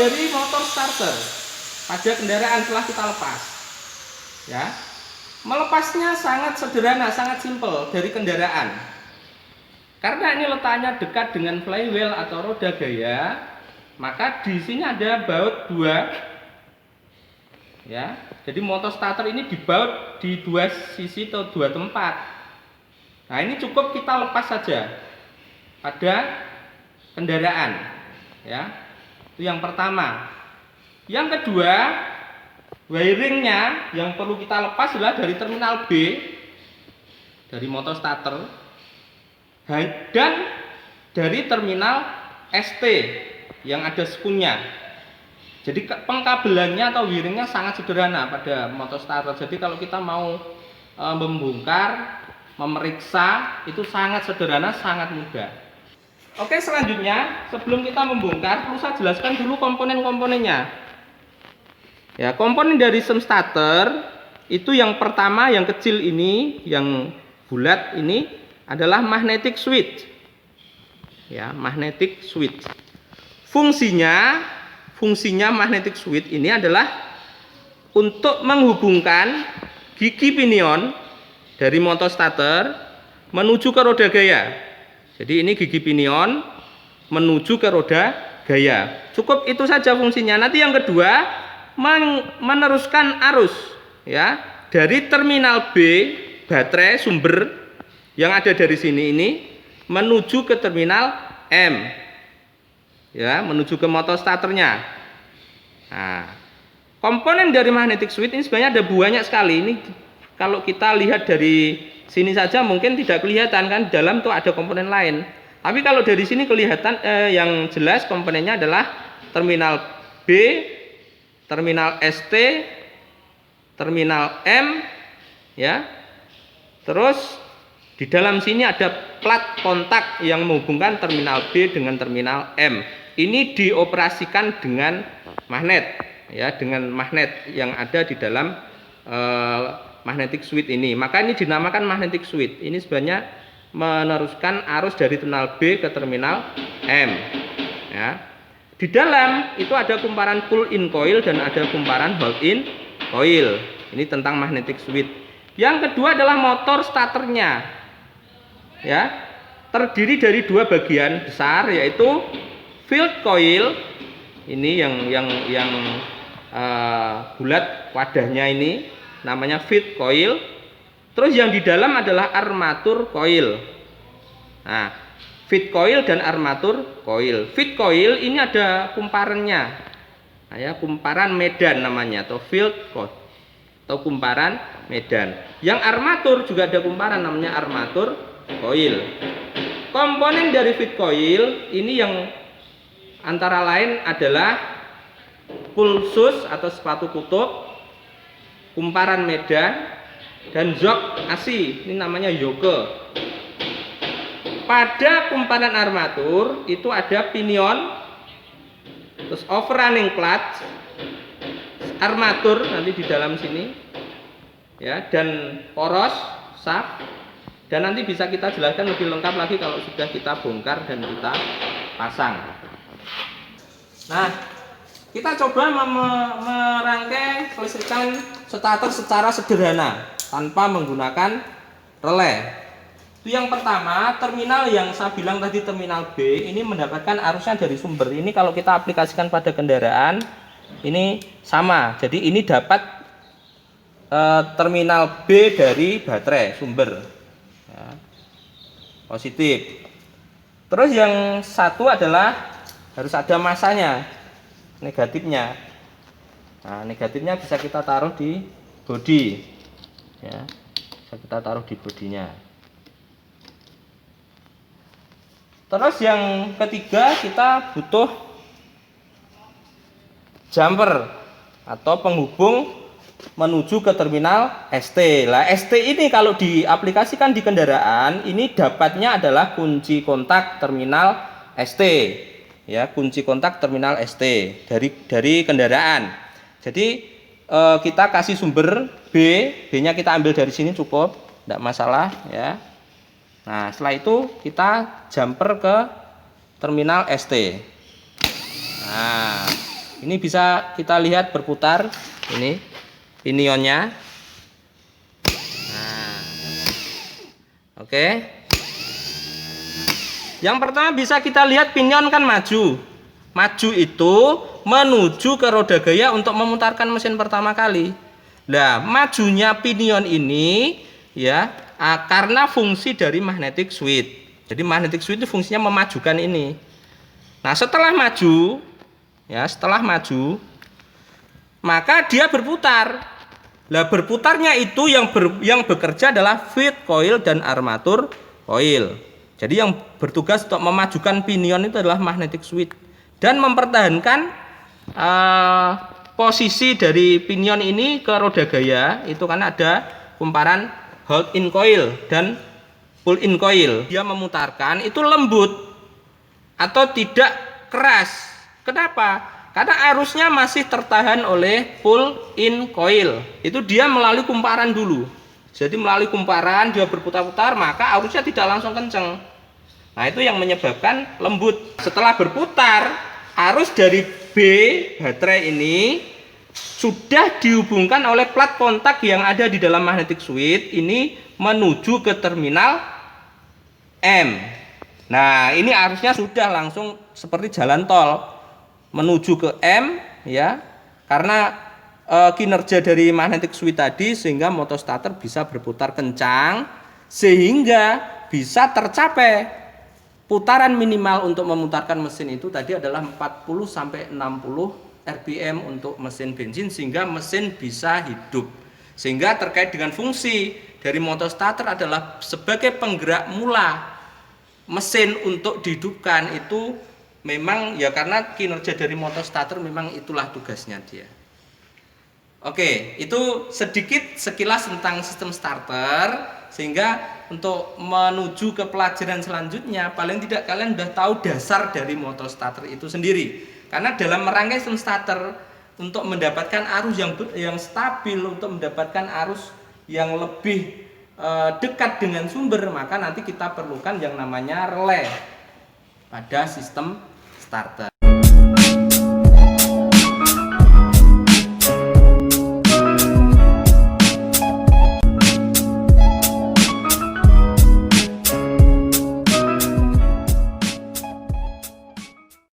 dari motor starter pada kendaraan setelah kita lepas. Ya. Melepasnya sangat sederhana, sangat simpel dari kendaraan. Karena ini letaknya dekat dengan flywheel atau roda gaya, maka di sini ada baut dua. Ya, jadi motor starter ini dibaut di dua sisi atau dua tempat. Nah, ini cukup kita lepas saja pada kendaraan. Ya, itu yang pertama. Yang kedua, wiringnya yang perlu kita lepas adalah dari terminal B dari motor starter dan dari terminal ST yang ada skunnya. Jadi pengkabelannya atau wiringnya sangat sederhana pada motor starter. Jadi kalau kita mau membongkar, memeriksa, itu sangat sederhana, sangat mudah. Oke, selanjutnya sebelum kita membongkar perlu saya jelaskan dulu komponen-komponennya. Ya, komponen dari sem starter itu yang pertama, yang kecil ini, yang bulat ini adalah magnetic switch. Ya, magnetic switch. Fungsinya magnetic switch ini adalah untuk menghubungkan gigi pinion dari motor starter menuju ke roda gaya. Jadi ini gigi pinion menuju ke roda gaya. Cukup itu saja fungsinya. Nanti yang kedua, meneruskan arus ya dari terminal B baterai sumber yang ada dari sini ini menuju ke terminal M. Ya, menuju ke motor starternya. Nah, komponen dari magnetic switch ini sebenarnya ada banyak sekali. Ini kalau kita lihat dari sini saja mungkin tidak kelihatan kan, di dalam tuh ada komponen lain. Tapi kalau dari sini kelihatan yang jelas komponennya adalah terminal B, terminal ST, terminal M, ya. Terus di dalam sini ada plat kontak yang menghubungkan terminal B dengan terminal M. Ini dioperasikan dengan magnet, ya, dengan magnet yang ada di dalam magnetic switch ini. Maka ini dinamakan magnetic switch. Ini sebenarnya meneruskan arus dari terminal B ke terminal M. Ya. Di dalam itu ada kumparan pull in coil dan ada kumparan hold in coil. Ini tentang magnetic switch. Yang kedua adalah motor starternya. Ya, terdiri dari dua bagian besar, yaitu field coil. Ini yang bulat wadahnya ini namanya field coil. Terus yang di dalam adalah armatur coil. Nah, feed coil dan armatur coil. Feed coil ini ada kumparannya. Nah, ya, kumparan medan namanya, atau field coil atau kumparan medan. Yang armatur juga ada kumparan namanya armatur coil. Komponen dari feed coil ini yang antara lain adalah pulsus atau sepatu kutub, kumparan medan, dan jok asi. Ini namanya yoke. Pada kumparan armatur itu ada pinion, terus overrunning clutch, armatur nanti di dalam sini, ya, dan poros shaft. Dan nanti bisa kita jelaskan lebih lengkap lagi kalau sudah kita bongkar dan kita pasang. Nah, kita coba merangkai kelistrikan starter secara sederhana tanpa menggunakan relay. Itu yang pertama, terminal yang saya bilang tadi terminal B ini mendapatkan arusnya dari sumber. Ini kalau kita aplikasikan pada kendaraan ini sama. Jadi ini dapat terminal B dari baterai sumber, ya, positif. Terus yang satu adalah harus ada masanya, negatifnya. Nah, negatifnya bisa kita taruh di bodi, ya, bisa kita taruh di bodinya. Terus yang ketiga, kita butuh jumper atau penghubung menuju ke terminal ST. Lah, ST ini kalau diaplikasikan di kendaraan, ini dapatnya adalah kunci kontak terminal ST. Ya, kunci kontak terminal ST dari kendaraan. Jadi kita kasih sumber B-nya kita ambil dari sini cukup, tidak masalah, ya. Nah, setelah itu kita jumper ke terminal ST. Nah, Ini bisa kita lihat berputar ini pinionnya. Nah, oke. Yang pertama bisa kita lihat pinion kan maju. Maju itu menuju ke roda gaya untuk memutarkan mesin pertama kali. Nah, majunya pinion ini ya karena fungsi dari magnetic switch. Jadi magnetic switch itu fungsinya memajukan ini. Nah, setelah maju maka dia berputar. Nah, berputarnya itu yang bekerja adalah feed coil dan armatur coil. Jadi yang bertugas untuk memajukan pinion itu adalah magnetic switch dan mempertahankan posisi dari pinion ini ke roda gaya itu kan ada kumparan hold in coil dan pull in coil. Dia memutarkan itu lembut atau tidak keras. Kenapa? Karena arusnya masih tertahan oleh pull in coil. Itu dia melalui kumparan dulu. Jadi melalui kumparan dia berputar-putar, maka arusnya tidak langsung kenceng. Nah, itu yang menyebabkan lembut. Setelah berputar, arus dari B baterai ini sudah dihubungkan oleh plat kontak yang ada di dalam magnetic switch ini menuju ke terminal M. Nah, ini arusnya sudah langsung seperti jalan tol menuju ke M ya, karena kinerja dari magnetic switch tadi sehingga motor starter bisa berputar kencang sehingga bisa tercapai putaran minimal untuk memutarkan mesin itu tadi adalah 40 sampai 60 rpm untuk mesin bensin sehingga mesin bisa hidup. Sehingga terkait dengan fungsi dari motor starter adalah sebagai penggerak mula mesin untuk dihidupkan itu memang ya karena kinerja dari motor starter memang itulah tugasnya dia. Oke, itu sedikit sekilas tentang sistem starter sehingga untuk menuju ke pelajaran selanjutnya paling tidak kalian sudah tahu dasar dari motor starter itu sendiri. Karena dalam merangkai sistem starter untuk mendapatkan arus yang stabil, untuk mendapatkan arus yang lebih dekat dengan sumber, maka nanti kita perlukan yang namanya relay pada sistem starter.